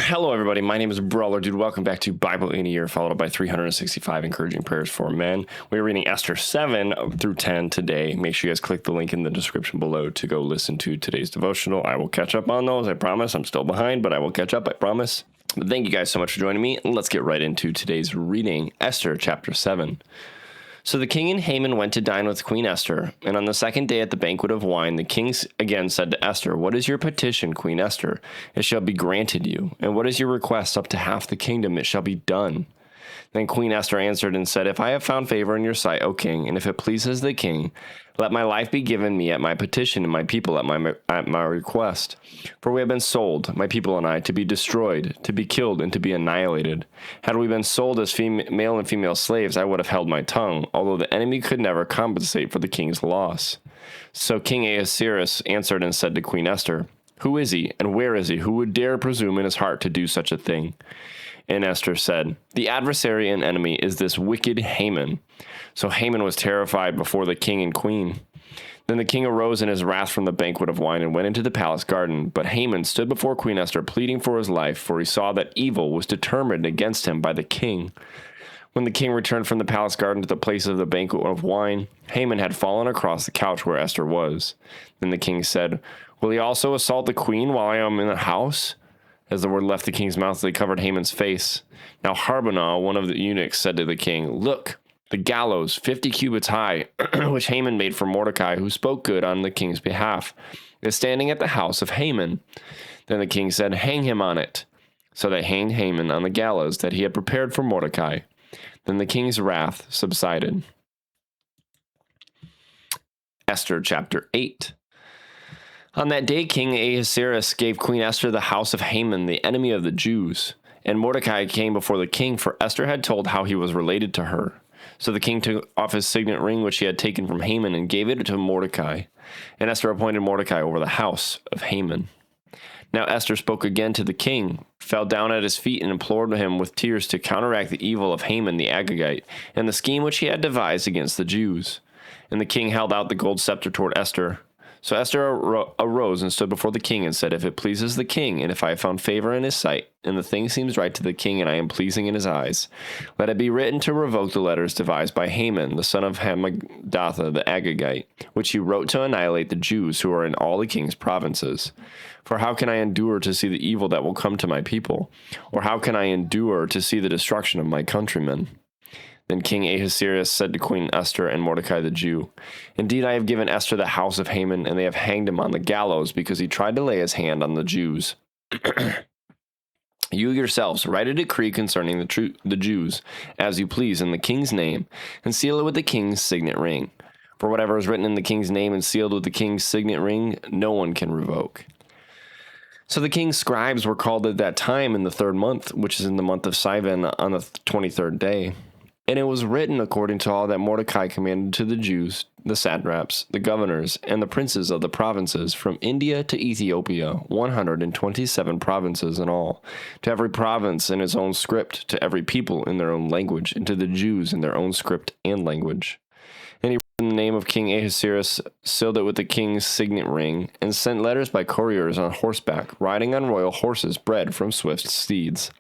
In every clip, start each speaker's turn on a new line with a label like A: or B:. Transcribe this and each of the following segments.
A: Hello, everybody. My name is BrawlerDood. Welcome back to Bible in a Year, followed by 365 Encouraging Prayers for Men. We're reading Esther 7 through 10 today. Make sure you guys click the link in the description below to go listen to today's devotional. I will catch up on those, I promise. I'm still behind, but I will catch up, I promise. But thank you guys so much for joining me. Let's get right into today's reading, Esther chapter 7. So the king and Haman went to dine with Queen Esther, and on the second day at the banquet of wine, the king again said to Esther, "What is your petition, Queen Esther? It shall be granted you. And what is your request? Up to half the kingdom it shall be done." Then Queen Esther answered and said, "If I have found favor in your sight, O king, and if it pleases the king, let my life be given me at my petition and my people at my request. For we have been sold, my people and I, to be destroyed, to be killed, and to be annihilated. Had we been sold as male and female slaves, I would have held my tongue, although the enemy could never compensate for the king's loss." So King Ahasuerus answered and said to Queen Esther, "Who is he, and where is he, who would dare presume in his heart to do such a thing?" And Esther said, "The adversary and enemy is this wicked Haman." So Haman was terrified before the king and queen. Then the king arose in his wrath from the banquet of wine and went into the palace garden. But Haman stood before Queen Esther pleading for his life, for he saw that evil was determined against him by the king. When the king returned from the palace garden to the place of the banquet of wine, Haman had fallen across the couch where Esther was. Then the king said, "Will he also assault the queen while I am in the house?" As the word left the king's mouth, they covered Haman's face. Now Harbonah, one of the eunuchs, said to the king, "Look, the gallows, 50 cubits high, which Haman made for Mordecai, who spoke good on the king's behalf, is standing at the house of Haman." Then the king said, "Hang him on it." So they hanged Haman on the gallows that he had prepared for Mordecai. Then the king's wrath subsided. Esther chapter 8. On that day, King Ahasuerus gave Queen Esther the house of Haman, the enemy of the Jews. And Mordecai came before the king, for Esther had told how he was related to her. So the king took off his signet ring, which he had taken from Haman, and gave it to Mordecai. And Esther appointed Mordecai over the house of Haman. Now Esther spoke again to the king, fell down at his feet, and implored him with tears to counteract the evil of Haman the Agagite, and the scheme which he had devised against the Jews. And the king held out the gold scepter toward Esther. So Esther arose and stood before the king and said, "If it pleases the king, and if I have found favor in his sight, and the thing seems right to the king, and I am pleasing in his eyes, let it be written to revoke the letters devised by Haman, the son of Hammedatha the Agagite, which he wrote to annihilate the Jews who are in all the king's provinces. For how can I endure to see the evil that will come to my people? Or how can I endure to see the destruction of my countrymen?" Then King Ahasuerus said to Queen Esther and Mordecai the Jew, "Indeed, I have given Esther the house of Haman, and they have hanged him on the gallows because he tried to lay his hand on the Jews. You yourselves write a decree concerning the Jews, as you please, in the king's name, and seal it with the king's signet ring. For whatever is written in the king's name and sealed with the king's signet ring, no one can revoke." So the king's scribes were called at that time in the 3rd month, which is in the month of Sivan, on the 23rd day. And it was written according to all that Mordecai commanded to the Jews, the satraps, the governors, and the princes of the provinces, from India to Ethiopia, 127 provinces in all, to every province in its own script, to every people in their own language, and to the Jews in their own script and language. And he wrote in the name of King Ahasuerus, sealed it with the king's signet ring, and sent letters by couriers on horseback, riding on royal horses bred from swift steeds.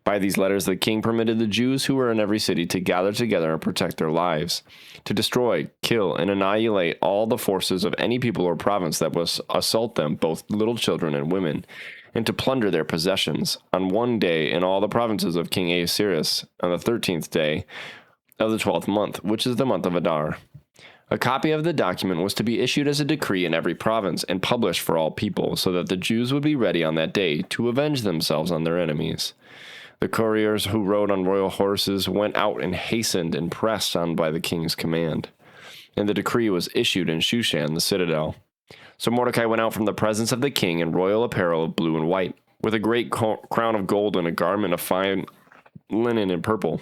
A: By these letters, the king permitted the Jews who were in every city to gather together and protect their lives, to destroy, kill, and annihilate all the forces of any people or province that was assault them, both little children and women, and to plunder their possessions, on one day in all the provinces of King Ahasuerus, on the 13th day of the 12th month, which is the month of Adar. A copy of the document was to be issued as a decree in every province and published for all people, so that the Jews would be ready on that day to avenge themselves on their enemies. The couriers who rode on royal horses went out and hastened and pressed on by the king's command. And the decree was issued in Shushan, the citadel. So Mordecai went out from the presence of the king in royal apparel of blue and white, with a great crown of gold and a garment of fine linen and purple.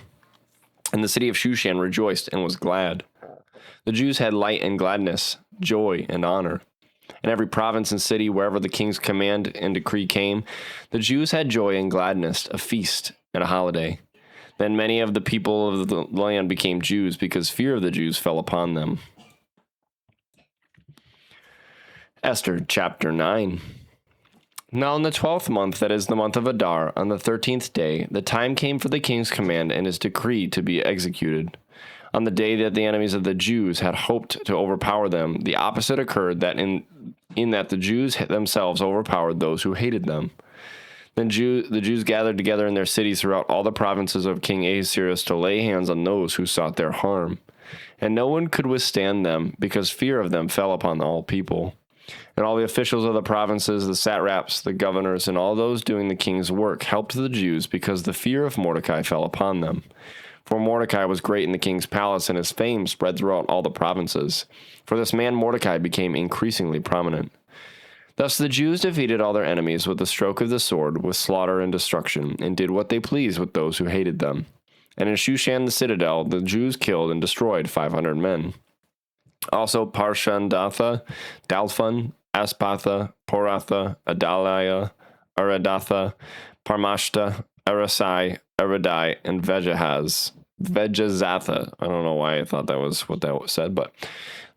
A: And the city of Shushan rejoiced and was glad. The Jews had light and gladness, joy and honor. In every province and city, wherever the king's command and decree came, the Jews had joy and gladness, a feast and a holiday. Then many of the people of the land became Jews, because fear of the Jews fell upon them. Esther chapter 9. Now in the 12th month, that is the month of Adar, on the 13th day, the time came for the king's command and his decree to be executed. On the day that the enemies of the Jews had hoped to overpower them, the opposite occurred, that in that the Jews themselves overpowered those who hated them. Then the Jews gathered together in their cities throughout all the provinces of King Ahasuerus to lay hands on those who sought their harm. And no one could withstand them, because fear of them fell upon all people. And all the officials of the provinces, the satraps, the governors, and all those doing the king's work helped the Jews, because the fear of Mordecai fell upon them. For Mordecai was great in the king's palace, and his fame spread throughout all the provinces. For this man Mordecai became increasingly prominent. Thus the Jews defeated all their enemies with the stroke of the sword, with slaughter and destruction, and did what they pleased with those who hated them. And in Shushan the citadel, the Jews killed and destroyed 500 men. Also Parshandatha, Dalphon, Aspatha, Poratha, Adaliah, Aradatha, Parmashta, Arasai, Aradai, and Vejahaz. Vejazatha. I don't know why I thought that was what that said, but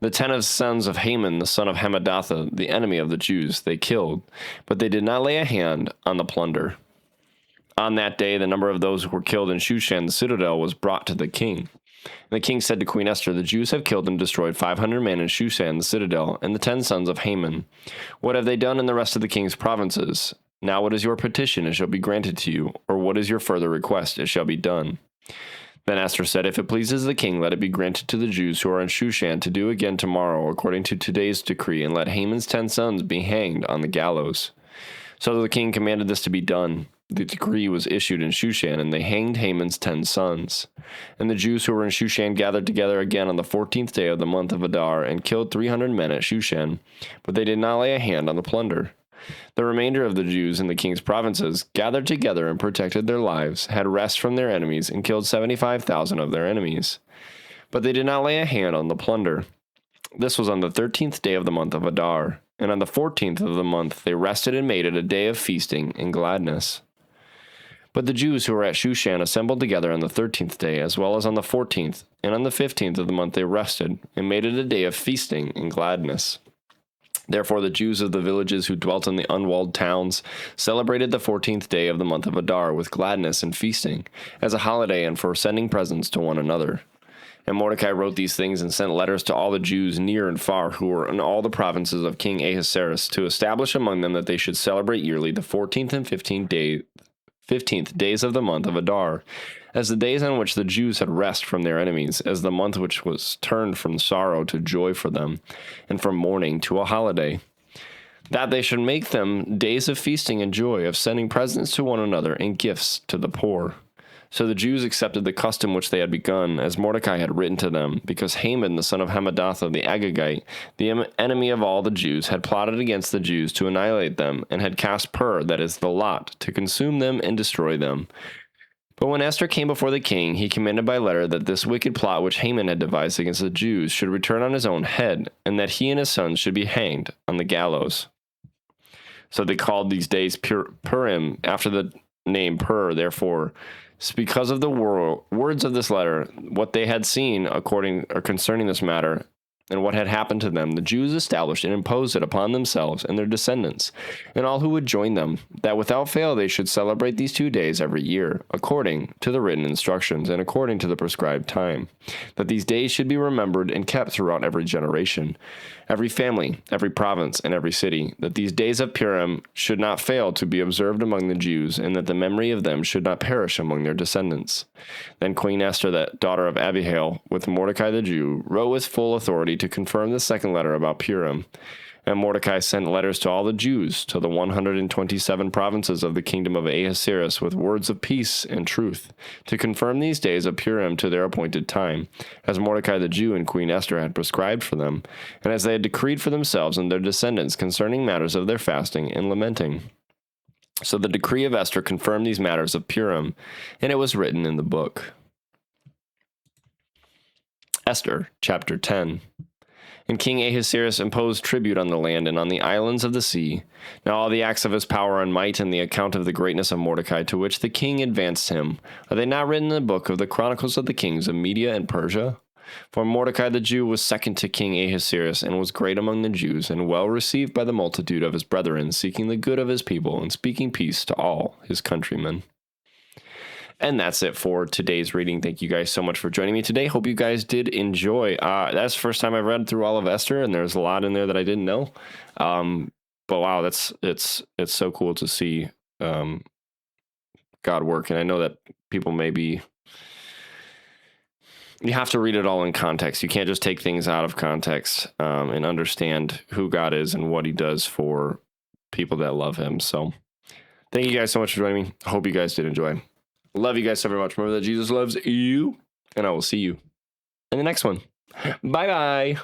A: the 10 sons of Haman, the son of Hamadatha, the enemy of the Jews, they killed, but they did not lay a hand on the plunder. On that day, the number of those who were killed in Shushan the citadel was brought to the king. And the king said to Queen Esther, "The Jews have killed and destroyed 500 men in Shushan the citadel, and the 10 sons of Haman. What have they done in the rest of the king's provinces? Now what is your petition? It shall be granted to you. Or what is your further request? It shall be done." Then Esther said, "If it pleases the king, let it be granted to the Jews who are in Shushan to do again tomorrow, according to today's decree, and let Haman's 10 sons be hanged on the gallows." So the king commanded this to be done. The decree was issued in Shushan, and they hanged Haman's 10 sons. And the Jews who were in Shushan gathered together again on the 14th day of the month of Adar, and killed 300 men at Shushan, but they did not lay a hand on the plunder. The remainder of the Jews in the king's provinces gathered together and protected their lives, had rest from their enemies, and killed 75,000 of their enemies. But they did not lay a hand on the plunder. This was on the 13th day of the month of Adar, and on the 14th of the month they rested and made it a day of feasting and gladness. But the Jews who were at Shushan assembled together on the 13th day, as well as on the 14th, and on the 15th of the month they rested, and made it a day of feasting and gladness. Therefore the Jews of the villages who dwelt in the unwalled towns celebrated the 14th day of the month of Adar with gladness and feasting, as a holiday and for sending presents to one another. And Mordecai wrote these things and sent letters to all the Jews near and far who were in all the provinces of King Ahasuerus, to establish among them that they should celebrate yearly the 14th and 15th days of the month of Adar, as the days on which the Jews had rest from their enemies, as the month which was turned from sorrow to joy for them, and from mourning to a holiday. That they should make them days of feasting and joy, of sending presents to one another and gifts to the poor. So the Jews accepted the custom which they had begun, as Mordecai had written to them, because Haman, the son of Hamadatha the Agagite, the enemy of all the Jews, had plotted against the Jews to annihilate them, and had cast pur, that is, the lot, to consume them and destroy them. But when Esther came before the king, he commanded by letter that this wicked plot which Haman had devised against the Jews should return on his own head, and that he and his sons should be hanged on the gallows. So they called these days Purim, after the name Pur, therefore, because of the words of this letter, what they had seen concerning this matter, and what had happened to them, the Jews established and imposed it upon themselves and their descendants, and all who would join them, that without fail they should celebrate these 2 days every year, according to the written instructions, and according to the prescribed time, that these days should be remembered and kept throughout every generation, every family, every province, and every city, that these days of Purim should not fail to be observed among the Jews, and that the memory of them should not perish among their descendants. Then Queen Esther, the daughter of Abihail, with Mordecai the Jew, wrote with full authority to confirm the second letter about Purim. And Mordecai sent letters to all the Jews, to the 127 provinces of the kingdom of Ahasuerus, with words of peace and truth, to confirm these days of Purim to their appointed time, as Mordecai the Jew and Queen Esther had prescribed for them, and as they had decreed for themselves and their descendants concerning matters of their fasting and lamenting. So the decree of Esther confirmed these matters of Purim, and it was written in the book. Esther, chapter 10. And King Ahasuerus imposed tribute on the land and on the islands of the sea. Now all the acts of his power and might, and the account of the greatness of Mordecai, to which the king advanced him, are they not written in the book of the Chronicles of the kings of Media and Persia? For Mordecai the Jew was second to King Ahasuerus, and was great among the Jews, and well received by the multitude of his brethren, seeking the good of his people, and speaking peace to all his countrymen. And that's it for today's reading. Thank you guys so much for joining me today. Hope you guys did enjoy. That's the first time I've read through all of Esther, and there's a lot in there that I didn't know. But wow, it's so cool to see God work. And I know that people maybe, you have to read it all in context. You can't just take things out of context and understand who God is and what he does for people that love him. So thank you guys so much for joining me. I hope you guys did enjoy. Love you guys so very much. Remember that Jesus loves you, and I will see you in the next one. Bye-bye.